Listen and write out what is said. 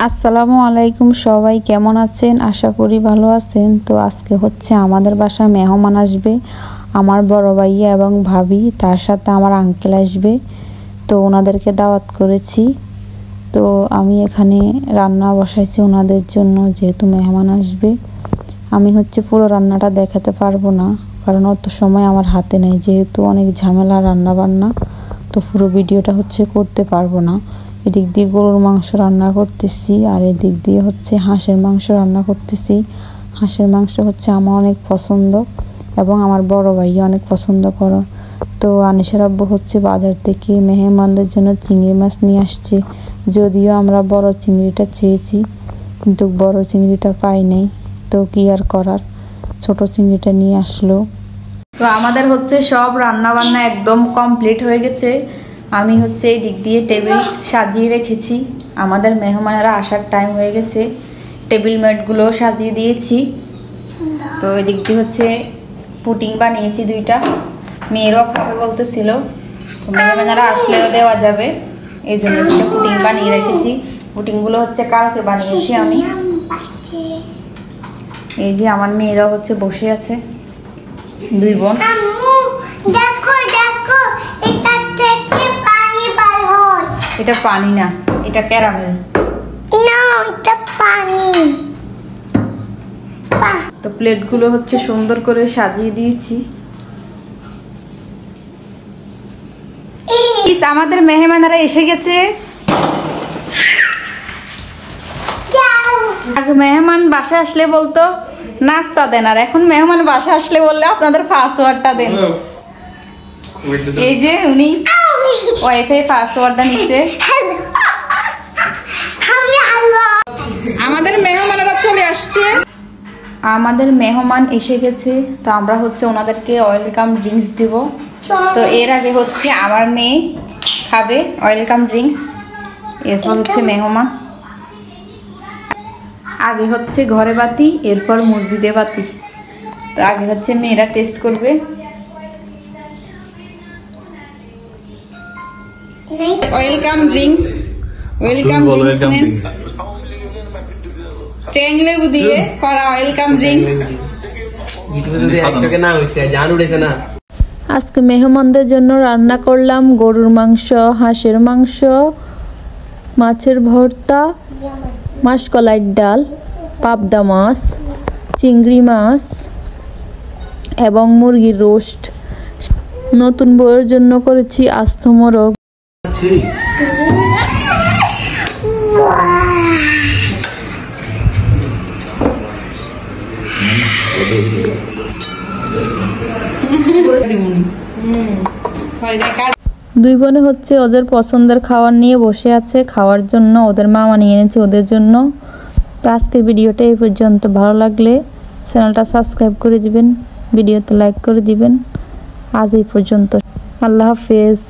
আসসালামু আলাইকুম, সবাই কেমন আছেন? আশা করি ভালো আছেন। তো আজকে হচ্ছে আমাদের বাসায় মেহমান আসবে, আমার বড় ভাইয়া এবং ভাবি, তার সাথে আমার আঙ্কেল আসবে। তো ওনাদেরকে দাওয়াত করেছি। তো আমি এখানে রান্না বসাইছি ওনাদের জন্য, যেহেতু মেহমান আসবে। আমি হচ্ছে পুরো রান্নাটা দেখাতে পারবো না, কারণ অত সময় আমার হাতে নেই, যেহেতু অনেক ঝামেলা রান্না বান্না। তো পুরো ভিডিওটা হচ্ছে করতে পারবো না। এদিক দিয়ে গরুর মাংস রান্না করতেছি, আর এদিক দিয়ে হচ্ছে হাঁসের মাংস রান্না করতেছি। হাঁসের মাংস হচ্ছে আমার অনেক পছন্দ এবং আমার বড় ভাইয়া অনেক পছন্দ করে। তো আনিশার আব্বু হচ্ছে বাজার থেকে মেহমানদের জন্য চিংড়ি মাছ নিয়ে আসছে। যদিও আমরা বড় চিংড়িটা চেয়েছি, কিন্তু বড় চিংড়িটা পাই নাই। তো কি আর করার, ছোট চিংড়িটা নিয়ে আসলো। তো আমাদের হচ্ছে সব রান্না বান্না একদম কমপ্লিট হয়ে গেছে। আমি হচ্ছে এই দিক দিয়ে টেবিল সাজিয়ে রেখেছি, আমাদের মেহমানেরা আসার টাইম হয়ে গেছে। টেবিল ম্যাটগুলো সাজিয়ে দিয়েছি। তো এই দিক দিয়ে হচ্ছে পুডিং বানিয়েছি দুইটা, মেয়েরাও খাবে বলতেছিল। তো মেহমানেরা আসলেও দেওয়া যাবে, এই জন্য পুডিং বানিয়ে রেখেছি। পুডিংগুলো হচ্ছে কালকে বানিয়েছি আমি। এই যে আমার মেয়েরাও হচ্ছে বসে আছে, দুই বোন। এটা পানি না, এটা ক্যারামেল। তো প্লেটগুলো হচ্ছে সুন্দর করে সাজিয়ে দিয়েছি। আমাদের মেহমানেরা এসে গেছে। আগে মেহমান বাসা আসলে বলতো নাস্তা দেন, আর এখন মেহমান বাসা আসলে বললে আপনাদের পাসওয়ার্ডটা দেন। এই যে উনি ওয়াইফাই পাসওয়ার্ডটা নিচ্ছে। আমাদের মেহমানেরা চলে আসছে, আমাদের মেহমান এসে গেছে। তো আমরা হচ্ছে ওনাদেরকে ওয়েলকাম ড্রিঙ্কস দিব। তো এর আগে হচ্ছে আমার মেয়ে খাবে ওয়েলকাম ড্রিঙ্কস, এরপর হচ্ছে মেহমান। আগে হচ্ছে ঘরে বাতি, এরপর মসজিদে বাতি। তো আগে হচ্ছে মেয়েরা টেস্ট করবে। ওয়েলকাম ড্রিঙ্কস, ওয়েলকাম ড্রিঙ্কস ট্যাং লেবু দিয়ে করা ওয়েলকাম ড্রিঙ্কস। আজকে মেহমানদের জন্য রান্না করলাম গরুর মাংস, হাঁসের মাংস, মাছের ভর্তা, মাসকলাইয়ের ডাল, পাবদা মাছ, চিংড়ি মাছ এবং মুরগির রোস্ট। নতুন বউয়ের জন্য করেছি আস্ত মোরগ। দুই বোনে হচ্ছে ওদের পছন্দের খাবার নিয়ে বসে আছে খাওয়ার জন্য, ওদের মামা নিয়ে এনেছে ওদের জন্য। তো আজকের ভিডিওটা এই পর্যন্ত। ভালো লাগলে চ্যানেলটা সাবস্ক্রাইব করে দিবেন, ভিডিওতে লাইক করে দিবেন। আজ এই পর্যন্ত, আল্লাহ হাফেজ।